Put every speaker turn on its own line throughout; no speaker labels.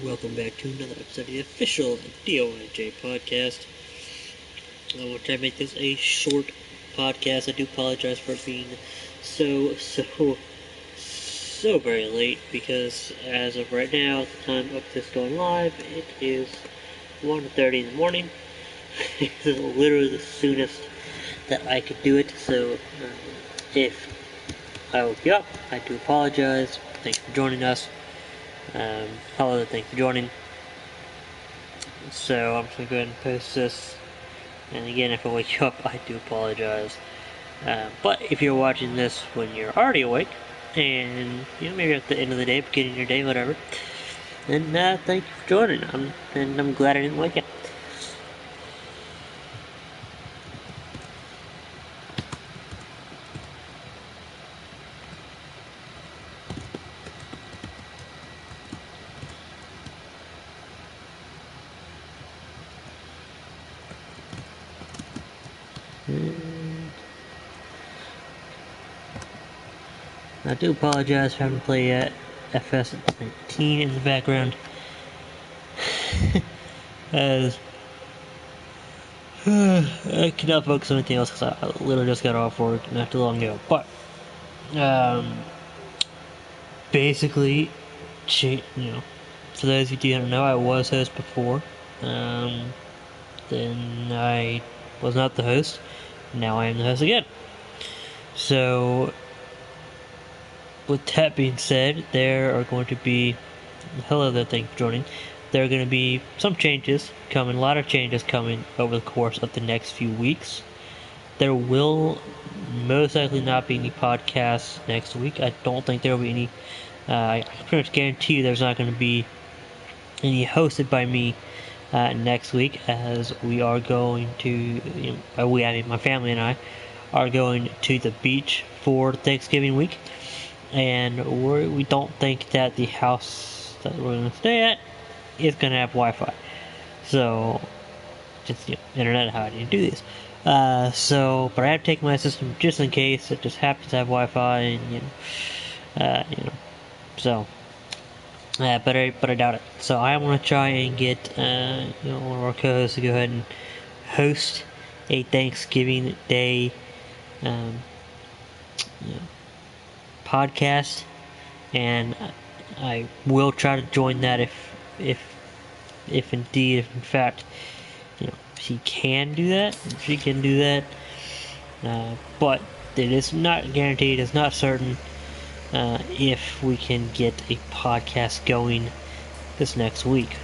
welcome back to another episode of the official DOIJ podcast. I want to make this a short podcast. I do apologize for being so very late because as of right now, at the time of this going live, it is 1:30 in the morning. This is literally the soonest that I could do it, so if I woke you up, I do apologize. Thanks for joining us. Hello, thanks for joining. So I'm just going to go ahead and post this. And again, if I wake you up, I do apologize. But if you're watching this when you're already awake, and maybe at the end of the day, beginning of your day, whatever, then thank you for joining. I'm glad I didn't wake up. I do apologize for having to play FS19 in the background, as I cannot focus on anything else because I literally just got off work not too long ago. But basically, for those of you who don't know, I was host before. Then I was not the host. Now I am the host again. So, with that being said, there are going to be... Hello there, thank you for joining. There are going to be some changes coming, a lot of changes coming over the course of the next few weeks. There will most likely not be any podcasts next week. I don't think there will be any. I can pretty much guarantee you there's not going to be any hosted by me next week, as we are going to, my family and I are going to the beach for Thanksgiving week, and we don't think that the house that we're going to stay at is going to have Wi-Fi. So, just internet, how do you do this? But I have to take my system just in case it just happens to have Wi-Fi, and so. But I doubt it. So I want to try and get one of our co-hosts to go ahead and host a Thanksgiving Day podcast, and I will try to join that if indeed, if in fact, she can do that. She can do that, but it is not guaranteed. It's not certain. If we can get a podcast going this next week.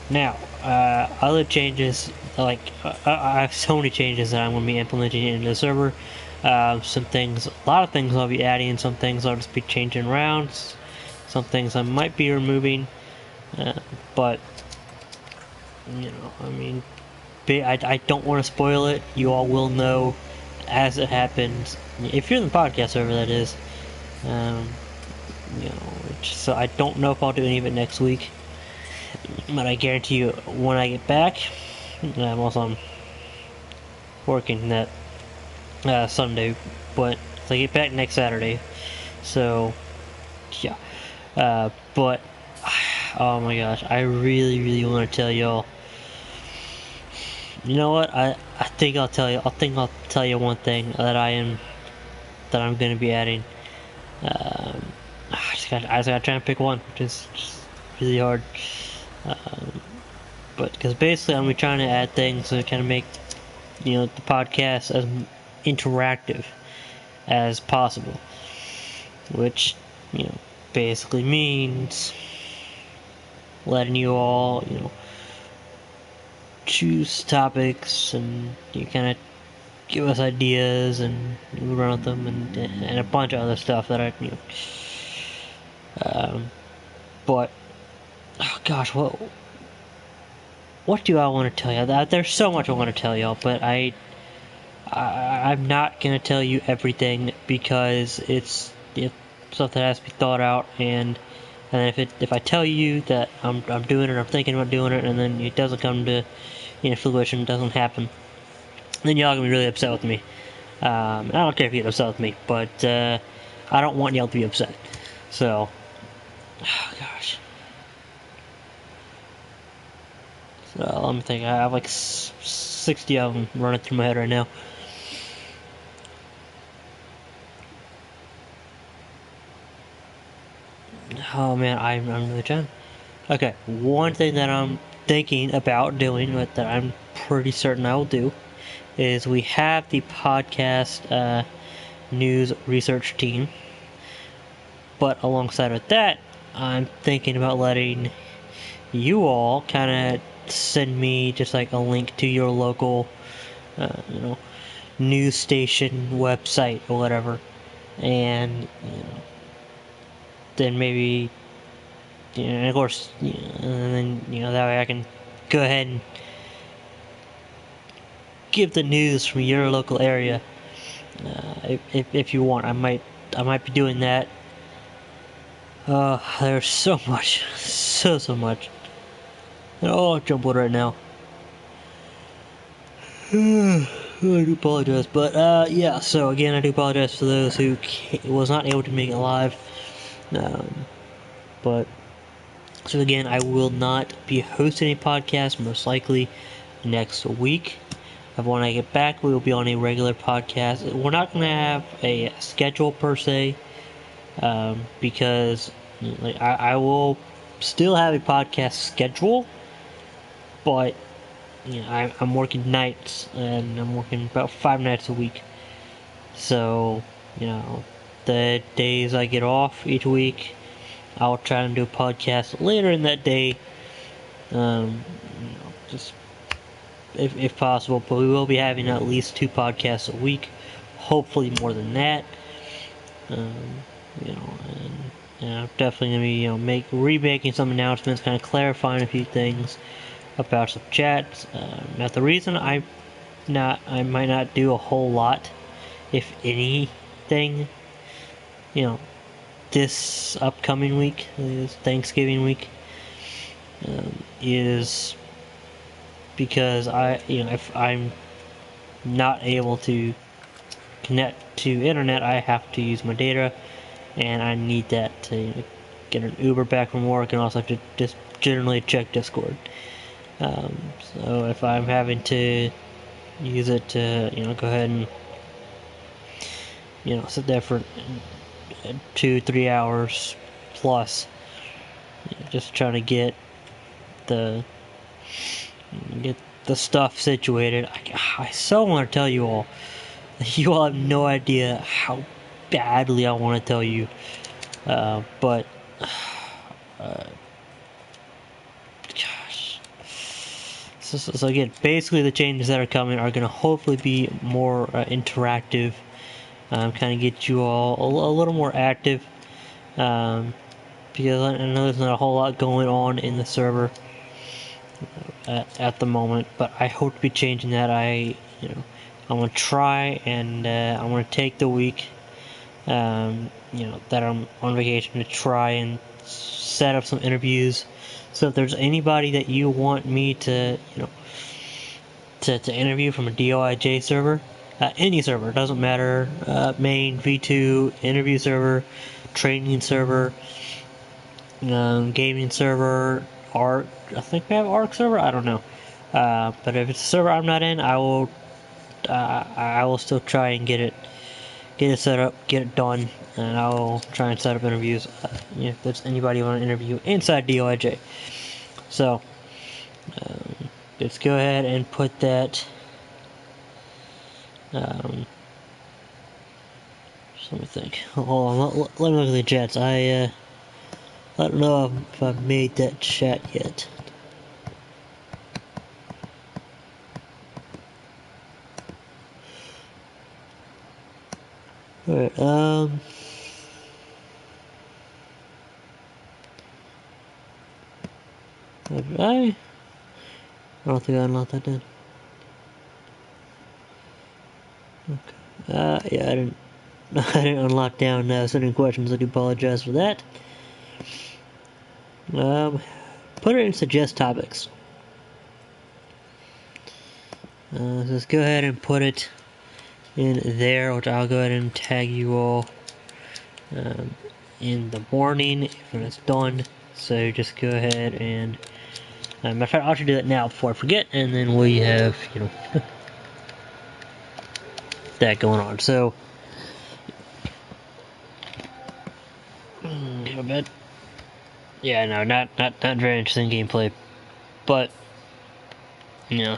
Now, other changes, I have so many changes that I'm going to be implementing into the server. A lot of things I'll be adding, some things I'll just be changing around, some things I might be removing, but, I don't want to spoil it. You all will know as it happens. If you're in the podcast server, that is. So I don't know if I'll do any of it next week, but I guarantee you when I get back, I'm working that Sunday, but I get back next Saturday, so yeah. But oh my gosh, I really want to tell y'all. You know what? I think I'll tell you. I'll tell you one thing that I'm going to be adding. I just gotta try and pick one, which is just really hard. But because basically I'm trying to add things to kind of make the podcast as interactive as possible, which basically means letting you all choose topics and you kind of give us ideas and we run with them and a bunch of other stuff that but oh gosh, what do I want to tell you? There's so much I want to tell y'all, but I'm not gonna tell you everything because it's stuff that has to be thought out, and if I tell you that I'm doing it, or I'm thinking about doing it, and then it doesn't come to fruition, it doesn't happen, then y'all gonna be really upset with me. I don't care if you get upset with me, but I don't want y'all to be upset. So, oh gosh. So let me think. I have like 60 of them running through my head right now. Oh man, I'm really trying. Okay, one thing that I'm thinking about doing, but that I'm pretty certain I will do, is we have the podcast news research team, but alongside with that, I'm thinking about letting you all kind of send me just like a link to your local, you know, news station website or whatever, and then maybe, and of course, and then that way I can go ahead and give the news from your local area. If you want, I might be doing that. There's so much, so much. Oh, jumbled right now. I do apologize, but yeah. So again, I do apologize for those who was not able to make it live. But so again, I will not be hosting a podcast most likely next week. When I get back, we will be on a regular podcast. We're not going to have a schedule per se, because I will still have a podcast schedule, but I'm working nights, and I'm working about 5 nights a week. So, the days I get off each week, I'll try and do a podcast later in that day, just if possible. But we will be having at least 2 podcasts a week, hopefully more than that. And I'm definitely gonna be remaking some announcements, kind of clarifying a few things about some chats. Now the reason I might not do a whole lot, if anything, this upcoming week, this Thanksgiving week, is because if I'm not able to connect to internet, I have to use my data, and I need that to get an Uber back from work, and also to just generally check Discord. So if I'm having to use it to go ahead and sit there for 2-3 hours plus, just trying to get the stuff situated. I so want to tell you all. You all have no idea how badly I want to tell you, but gosh. So again, basically the changes that are coming are going to hopefully be more interactive, kind of get you all a little more active, because I know there's not a whole lot going on in the server at the moment, but I hope to be changing that. I'm going to try, and I'm going to take the week that I'm on vacation to try and set up some interviews. So if there's anybody that you want me to interview from a DOIJ server, any server, doesn't matter, main, V2, interview server, training server, gaming server, ARC, I think we have ARC server, I don't know. But if it's a server I'm not in, I will still try and get it set up, get it done, and I'll try and set up interviews, if there's anybody you want to interview inside DOIJ. So, let's go ahead and put that, let me think. Hold on, let me look at the chats. I don't know if I've made that chat yet. Alright, I don't think I unlocked that then. Okay. Yeah, I didn't unlock down sending questions. I do apologize for that. Put it in suggest topics. Just go ahead and put it in there, which I'll go ahead and tag you all in the morning when it's done. So just go ahead and Matter of fact, I'll do that now before I forget, and then we have, that going on. So, go to bed. Yeah, no, not very interesting gameplay, but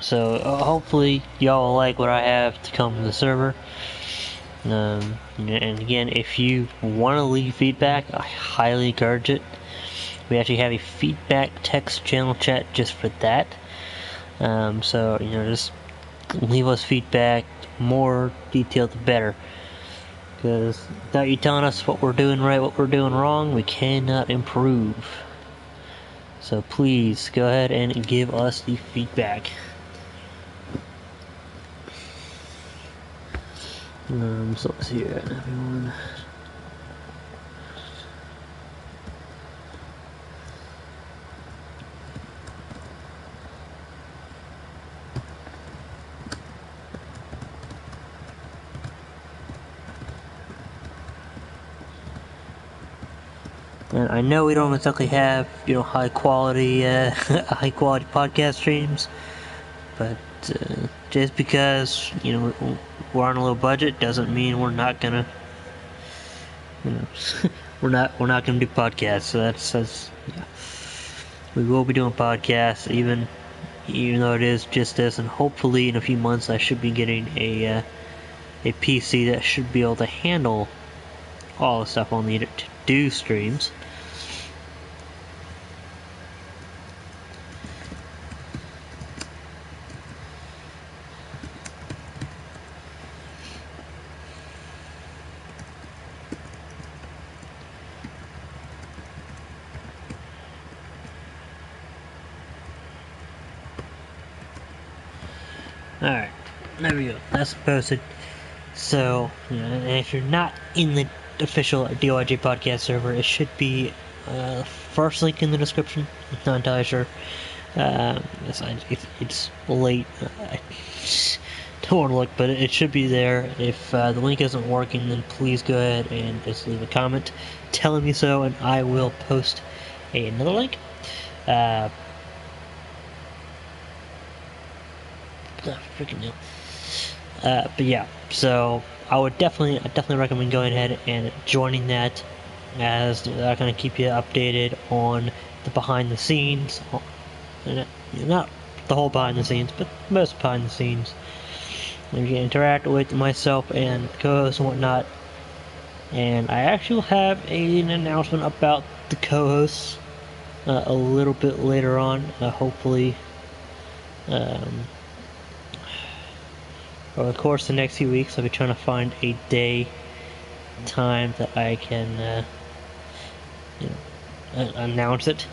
so hopefully y'all will like what I have to come to the server. And again, if you want to leave feedback, I highly encourage it. We actually have a feedback text channel chat just for that. So just leave us feedback. More detailed, the better. Because without you telling us what we're doing right, what we're doing wrong, we cannot improve. So please go ahead and give us the feedback. So let's see here, everyone. And I know we don't exactly have, high quality podcast streams, but just because we're on a low budget doesn't mean we're not gonna, we're not gonna do podcasts. So that's yeah. We will be doing podcasts, even though it is just this, and hopefully in a few months I should be getting a PC that should be able to handle all the stuff I'll need it to do streams. Alright, there we go. That's posted. So, and if you're not in the official DOIJ podcast server, it should be first link in the description. I'm not entirely sure. It's late. I don't want to look, but it should be there. If the link isn't working, then please go ahead and just leave a comment telling me so, and I will post another link. Freaking deal. But yeah, so I would definitely recommend going ahead and joining that, as they're going to keep you updated on the behind the scenes, not the whole behind the scenes, but most behind the scenes. And you can interact with myself and co-hosts and whatnot. And I actually will have an announcement about the co-hosts a little bit later on, hopefully. Over the course of the next few weeks, I'll be trying to find a day, time that I can, announce it.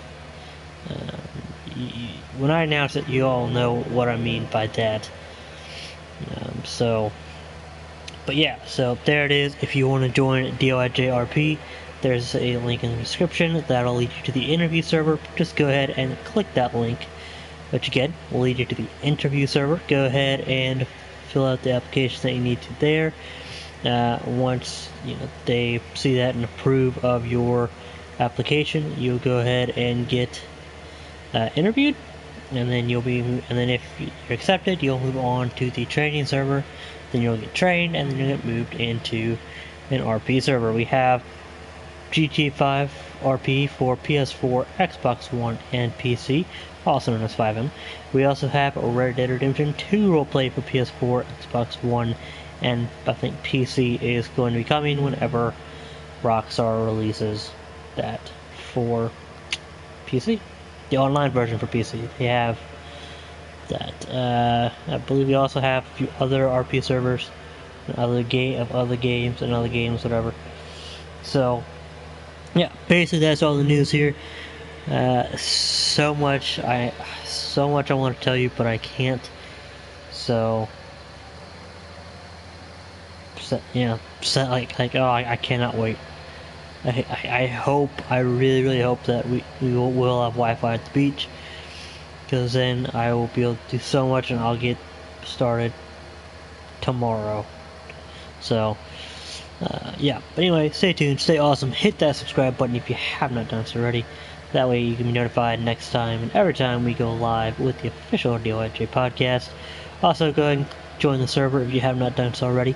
When I announce it, you all know what I mean by that. But yeah, so there it is. If you want to join DOIJRP, there's a link in the description that'll lead you to the interview server. Just go ahead and click that link, which again will lead you to the interview server. Go ahead and fill out the application that you need to there. Once they see that and approve of your application, you'll go ahead and get interviewed, and then if you're accepted, you'll move on to the training server. Then you'll get trained, and then you'll get moved into an RP server. We have GTA 5 RP for PS4, Xbox One, and PC, also known as 5M. We also have Red Dead Redemption 2 roleplay for PS4, Xbox One, and I think PC is going to be coming whenever Rockstar releases that for PC. The online version for PC. They have that. I believe we also have a few other RP servers, other games, whatever. So, yeah, basically that's all the news here. So much I want to tell you, but I can't. So, I cannot wait. I really hope that we will have Wi-Fi at the beach, because then I will be able to do so much, and I'll get started tomorrow. So, yeah. But anyway, stay tuned, stay awesome. Hit that subscribe button if you have not done so already. That way you can be notified next time and every time we go live with the official DOIJ podcast. Also, go ahead and join the server if you have not done so already.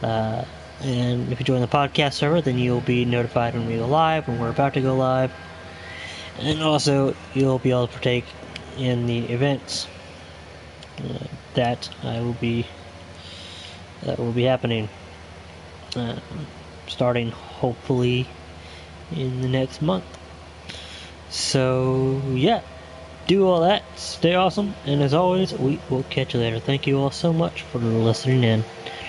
And if you join the podcast server, then you'll be notified when we go live, when we're about to go live. And also, you'll be able to partake in the events that will be happening, starting hopefully in the next month. So yeah, do all that, stay awesome, and as always, we will catch you later. Thank you all so much for listening in.